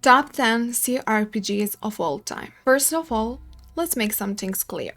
Top 10 cRPGs of all time. First of all, let's make some things clear.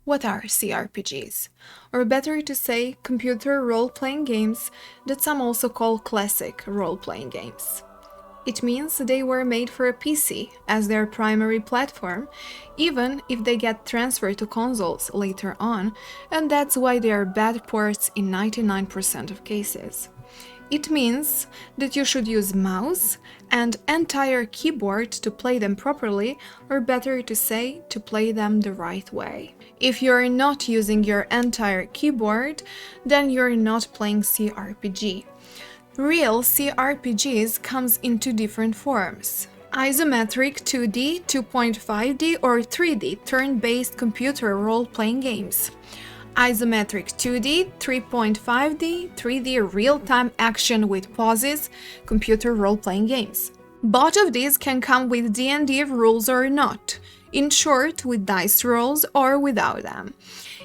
What are cRPGs? Or better to say, computer role-playing games that some also call classic role-playing games. It means they were made for a PC as their primary platform, even if they get transferred to consoles later on, and that's why they are bad ports in 99% of cases. It means that you should use mouse and entire keyboard to play them properly, or better to say, to play them the right way. If you're not using your entire keyboard, then you're not playing cRPG. Real cRPGs comes in two different forms: isometric 2D, 2.5D, or 3D turn-based computer role-playing games. Isometric 2D, 3.5D, 3D real-time action with pauses, computer role-playing games. Both of these can come with D&D rules or not, in short, with dice rolls or without them.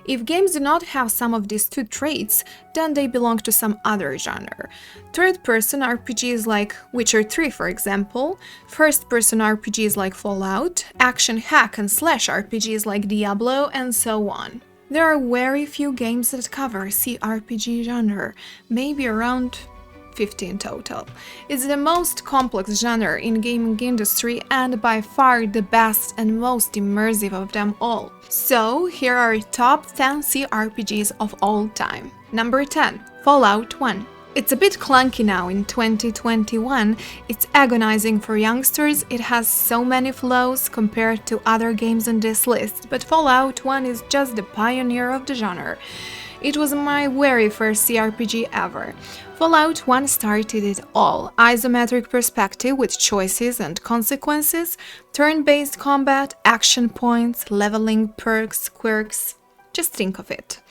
If games do not have some of these two traits, then they belong to some other genre. Third-person RPGs like Witcher 3, for example, first-person RPGs like Fallout, action hack and slash RPGs like Diablo, and so on. There are very few games that cover cRPG genre, maybe around 15 total. It's the most complex genre in gaming industry and by far the best and most immersive of them all. So here are top 10 cRPGs of all time. Number 10. Fallout 1. It's a bit clunky now in 2021, it's agonizing for youngsters, it has so many flaws compared to other games on this list, but Fallout 1 is just the pioneer of the genre. It was my very first cRPG ever. Fallout 1 started it all: isometric perspective with choices and consequences, turn-based combat, action points, leveling, perks, quirks. Just think of it.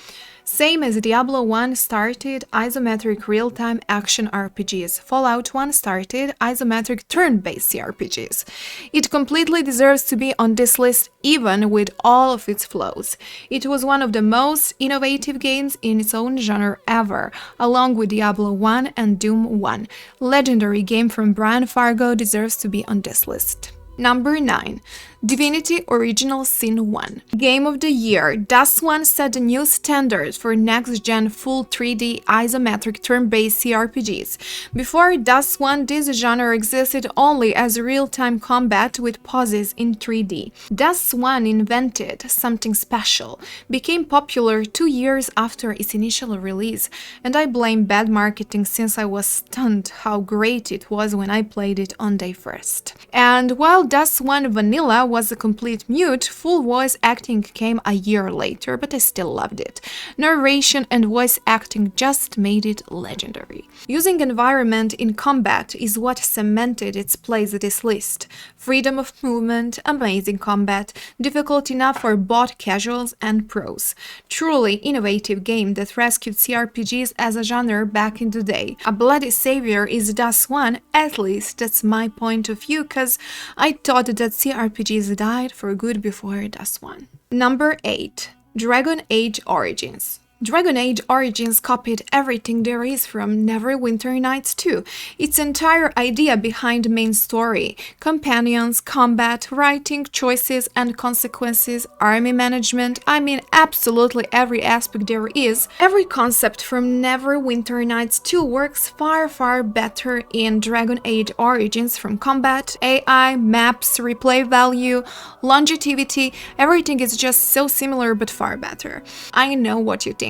Same as Diablo 1 started isometric real-time action RPGs, Fallout 1 started isometric turn-based CRPGs. It completely deserves to be on this list even with all of its flaws. It was one of the most innovative games in its own genre ever, along with Diablo 1 and Doom 1. Legendary game from Brian Fargo deserves to be on this list. Number 9. Divinity Original Sin 1. Game of the Year. This one set a new standard for next-gen full 3D isometric turn-based cRPGs. Before this one, this genre existed only as real-time combat with pauses in 3D. This one invented something special, became popular 2 years after its initial release, and I blame bad marketing since I was stunned how great it was when I played it on day first. And while this one vanilla was a complete mute, full voice acting came a year later, but I still loved it. Narration and voice acting just made it legendary. Using environment in combat is what cemented its place at this list. Freedom of movement, amazing combat, difficult enough for both casuals and pros. Truly innovative game that rescued cRPGs as a genre back in the day. A bloody savior is this one, at least that's my point of view, cause I thought that cRPGs died for good before this one. Number 8. Dragon Age Origins. Dragon Age Origins copied everything there is from Neverwinter Nights 2. Its entire idea behind the main story, companions, combat, writing, choices and consequences, army management, I mean absolutely every aspect there is. Every concept from Neverwinter Nights 2 works far better in Dragon Age Origins, from combat, AI, maps, replay value, longevity, everything is just so similar but far better. I know what you think.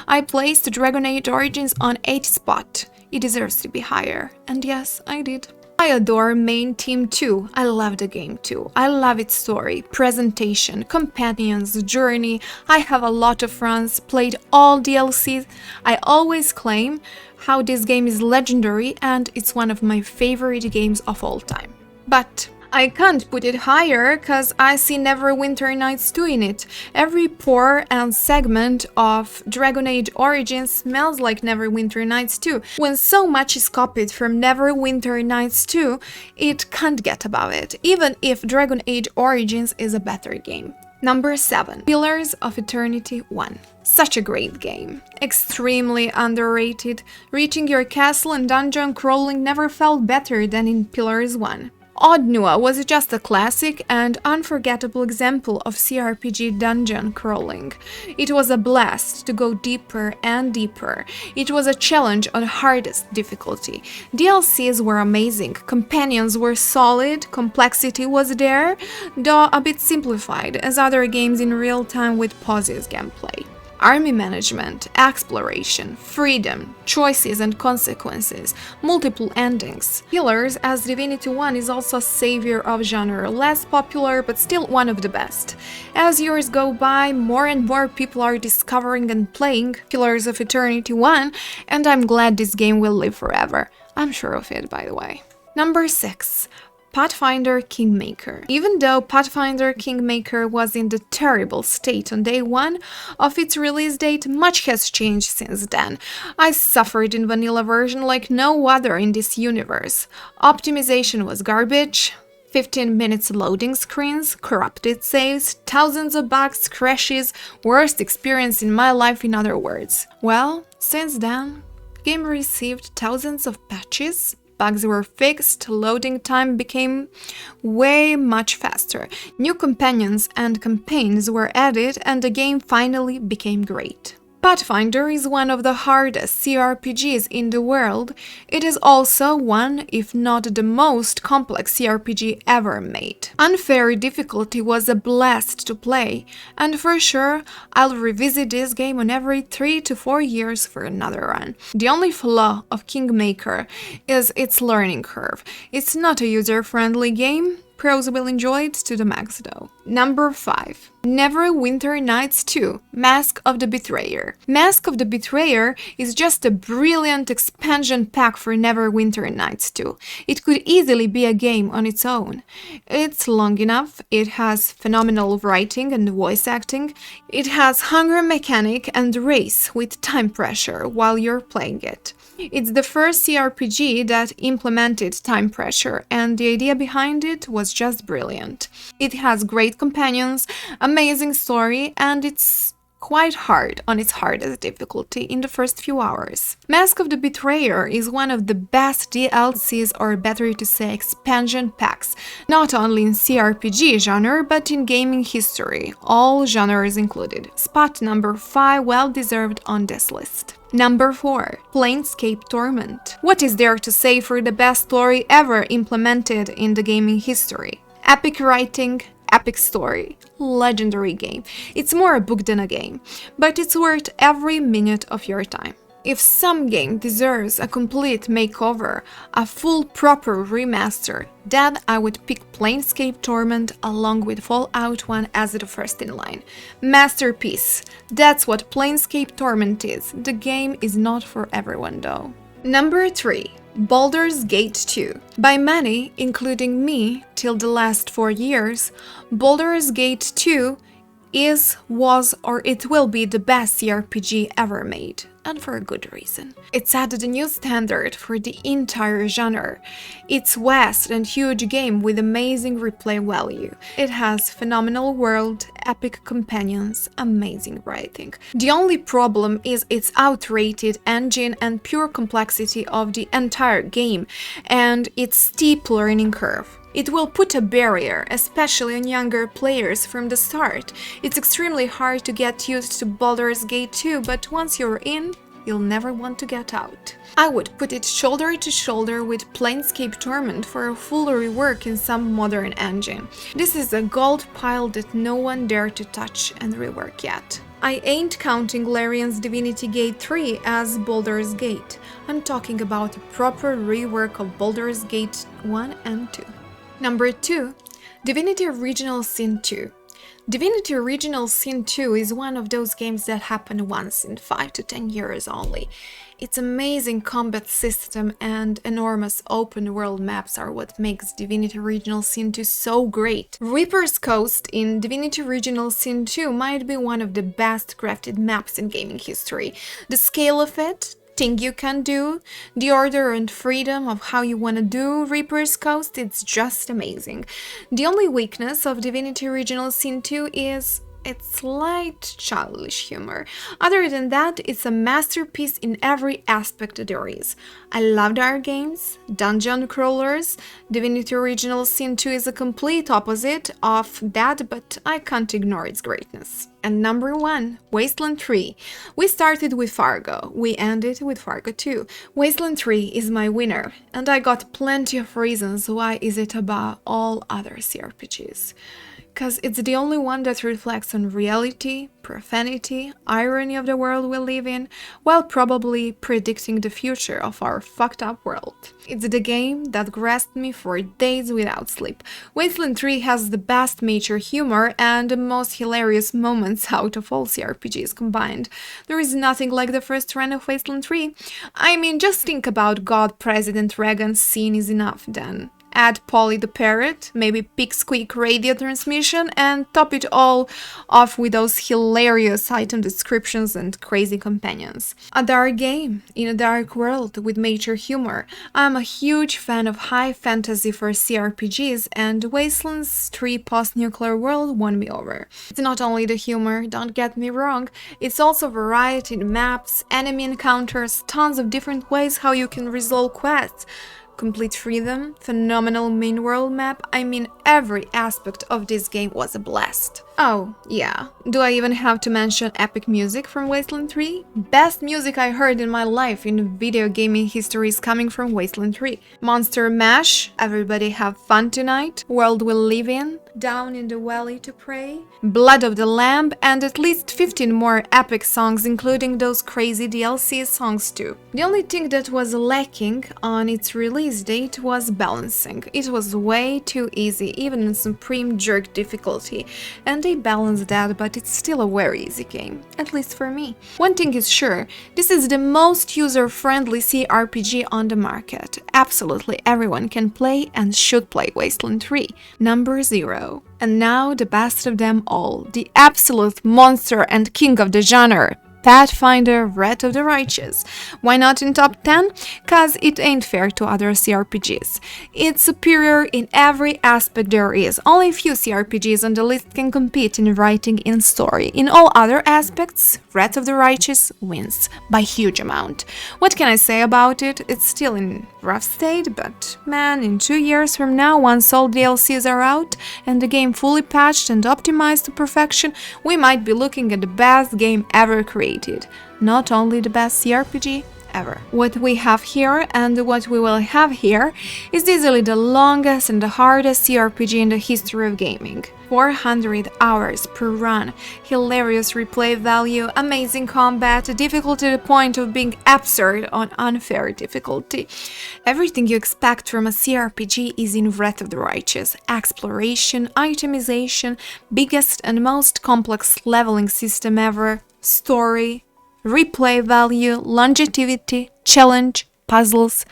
I placed Dragon Age Origins on 8th spot. It deserves to be higher. And yes, I did. I adore main team too. I love the game too. I love its story, presentation, companions, journey. I have a lot of friends, played all DLCs. I always claim how this game is legendary and it's one of my favorite games of all time. But I can't put it higher cause I see Neverwinter Nights 2 in it. Every pore and segment of Dragon Age Origins smells like Neverwinter Nights 2. When so much is copied from Neverwinter Nights 2, it can't get above it, even if Dragon Age Origins is a better game. Number 7. Pillars of Eternity 1. Such a great game. Extremely underrated. Reaching your castle and dungeon crawling never felt better than in Pillars 1. Oddnua was just a classic and unforgettable example of cRPG dungeon crawling. It was a blast to go deeper and deeper. It was a challenge on hardest difficulty. DLCs were amazing, companions were solid, complexity was there, though a bit simplified as other games in real time with pauses gameplay. Army management, exploration, freedom, choices and consequences, multiple endings. Pillars as Divinity 1 is also a savior of genre, less popular but still one of the best. As years go by, more and more people are discovering and playing Pillars of Eternity 1, and I'm glad this game will live forever. I'm sure of it, by the way. Number 6. Pathfinder Kingmaker. Even though Pathfinder Kingmaker was in the terrible state on day one of its release date, much has changed since then. I suffered in vanilla version like no other in this universe. Optimization was garbage, 15 minutes loading screens, corrupted saves, thousands of bugs, crashes, worst experience in my life in other words. Well, since then, the game received thousands of patches, bugs were fixed, loading time became way much faster, new companions and campaigns were added, and the game finally became great. Pathfinder is one of the hardest cRPGs in the world. It is also one, if not the most complex cRPG ever made. Unfair difficulty was a blast to play, and for sure, I'll revisit this game on every 3 to 4 years for another run. The only flaw of Kingmaker is its learning curve. It's not a user-friendly game. Pros will enjoy it to the max though. Number 5. Neverwinter Nights 2 Mask of the Betrayer. Mask of the Betrayer is just a brilliant expansion pack for Neverwinter Nights 2. It could easily be a game on its own. It's long enough, it has phenomenal writing and voice acting, it has hunger mechanic and race with time pressure while you're playing it. It's the first cRPG that implemented time pressure, and the idea behind it was just brilliant. It has great companions, amazing story, and it's quite hard on its hardest difficulty in the first few hours. Mask of the Betrayer is one of the best DLCs, or better to say expansion packs, not only in cRPG genre but in gaming history, all genres included. Spot number 5 well deserved on this list. Number 4. Planescape Torment. What is there to say for the best story ever implemented in the gaming history? Epic writing, epic story, legendary game. It's more a book than a game, but it's worth every minute of your time. If some game deserves a complete makeover, a full proper remaster, then I would pick Planescape Torment along with Fallout 1 as the first in line. Masterpiece. That's what Planescape Torment is. The game is not for everyone though. Number 3. Baldur's Gate 2. By many, including me, till the last 4 years, Baldur's Gate 2 is, was, or it will be the best cRPG ever made, and for a good reason. It set a new standard for the entire genre. It's a vast and huge game with amazing replay value. It has phenomenal world, epic companions, amazing writing. The only problem is its outrated engine and pure complexity of the entire game, and its steep learning curve. It will put a barrier, especially on younger players from the start. It's extremely hard to get used to Baldur's Gate 2, but once you're in, you'll never want to get out. I would put it shoulder to shoulder with Planescape Torment for a full rework in some modern engine. This is a gold pile that no one dared to touch and rework yet. I ain't counting Larian's Divinity Gate 3 as Baldur's Gate. I'm talking about a proper rework of Baldur's Gate 1 and 2. Number 2. Divinity Original Sin 2. Divinity Original Sin 2 is one of those games that happen once in 5 to 10 years only. Its amazing combat system and enormous open world maps are what makes Divinity Original Sin 2 so great. Reaper's Coast in Divinity Original Sin 2 might be one of the best crafted maps in gaming history. The scale of it, thing you can do, the order and freedom of how you want to do Reaper's Coast, it's just amazing. The only weakness of Divinity Original Sin 2 is It's light, childish humor. Other than that, it's a masterpiece in every aspect there is. I loved our games, dungeon crawlers. Divinity Original Sin 2 is a complete opposite of that, but I can't ignore its greatness. And number 1, Wasteland 3. We started with Fargo, we ended with Fargo 2. Wasteland 3 is my winner, and I got plenty of reasons why is it above all other cRPGs. Because it's the only one that reflects on reality, profanity, irony of the world we live in, while probably predicting the future of our fucked up world. It's the game that grasped me for days without sleep. Wasteland 3 has the best mature humor and the most hilarious moments out of all cRPGs combined. There is nothing like the first run of Wasteland 3. I mean, just think about God President Reagan's scene is enough then. Add Polly the Parrot, maybe Pig Squeak radio transmission, and top it all off with those hilarious item descriptions and crazy companions. A dark game in a dark world with mature humor. I'm a huge fan of high fantasy for cRPGs, and Wasteland's 3 post-nuclear world won me over. It's not only the humor, don't get me wrong, it's also variety in maps, enemy encounters, tons of different ways how you can resolve quests. Complete freedom, phenomenal main world map, I mean every aspect of this game was a blast. Oh, yeah, do I even have to mention epic music from Wasteland 3? Best music I heard in my life in video gaming history is coming from Wasteland 3. Monster Mash, Everybody Have Fun Tonight, World We Live In, Down in the Valley to Pray, Blood of the Lamb, and at least 15 more epic songs, including those crazy DLC songs too. The only thing that was lacking on its release date was balancing. It was way too easy, even in Supreme Jerk difficulty, and they balanced that, but it's still a very easy game, at least for me. One thing is sure, this is the most user-friendly cRPG on the market. Absolutely everyone can play and should play Wasteland 3. Number 0. And now the best of them all, the absolute monster and king of the genre, Pathfinder Wrath of the Righteous. Why not in top 10? Cause it ain't fair to other cRPGs. It's superior in every aspect there is. Only a few cRPGs on the list can compete in writing and story. In all other aspects, Wrath of the Righteous wins by huge amount. What can I say about it? It's still in rough state, but man, in 2 years from now, once all DLCs are out and the game fully patched and optimized to perfection, we might be looking at the best game ever created. Not only the best cRPG ever. What we have here and what we will have here is easily the longest and the hardest cRPG in the history of gaming. 400 hours per run, hilarious replay value, amazing combat, difficulty to the point of being absurd on unfair difficulty. Everything you expect from a cRPG is in Wrath of the Righteous. Exploration, itemization, biggest and most complex leveling system ever, story, replay value, longevity, challenge, puzzles,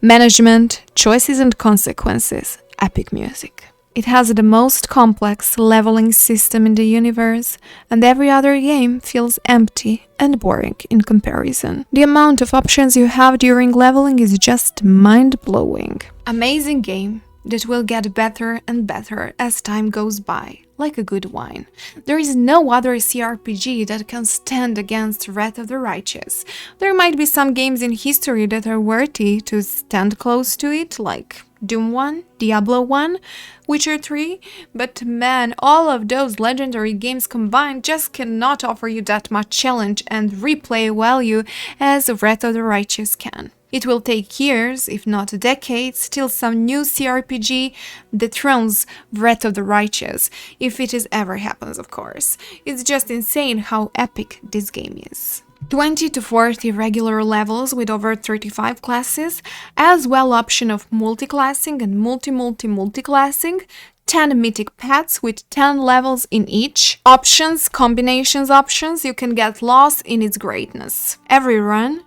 management, choices and consequences, epic music. It has the most complex leveling system in the universe, and every other game feels empty and boring in comparison. The amount of options you have during leveling is just mind-blowing. Amazing game that will get better and better as time goes by, like a good wine. There is no other cRPG that can stand against Wrath of the Righteous. There might be some games in history that are worthy to stand close to it, like Doom 1, Diablo 1, Witcher 3, but man, all of those legendary games combined just cannot offer you that much challenge and replay value as Wrath of the Righteous can. It will take years, if not decades, till some new cRPG dethrones Wrath of the Righteous, if it is ever happens, of course. It's just insane how epic this game is. 20 to 40 regular levels with over 35 classes, as well option of multi-classing and multi-multi-multi-classing, 10 mythic pets with 10 levels in each, options, combinations options, you can get lost in its greatness. Every run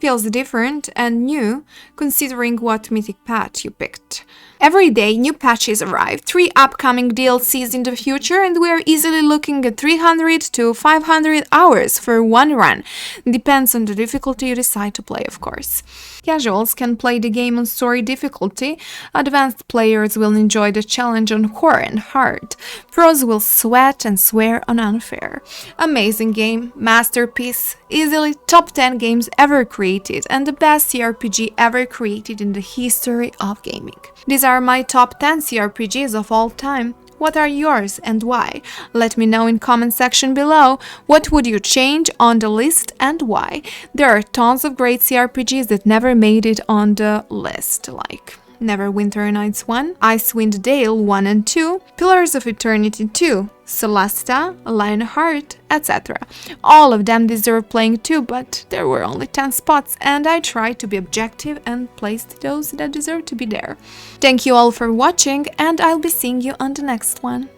feels different and new considering what mythic pet you picked. Every day, new patches arrive, 3 upcoming DLCs in the future, and we are easily looking at 300 to 500 hours for one run. Depends on the difficulty you decide to play, of course. Casuals can play the game on story difficulty, advanced players will enjoy the challenge on core and hard, pros will sweat and swear on unfair. Amazing game, masterpiece, easily top 10 games ever created, and the best cRPG ever created in the history of gaming. These are my top 10 cRPGs of all time. What are yours and why? Let me know in comment section below. What would you change on the list and why? There are tons of great cRPGs that never made it on the list, like Neverwinter Nights 1, Icewind Dale 1 and 2, Pillars of Eternity 2, Celesta, Lionheart, etc. All of them deserve playing too, but there were only 10 spots, and I tried to be objective and placed those that deserve to be there. Thank you all for watching, and I'll be seeing you on the next one.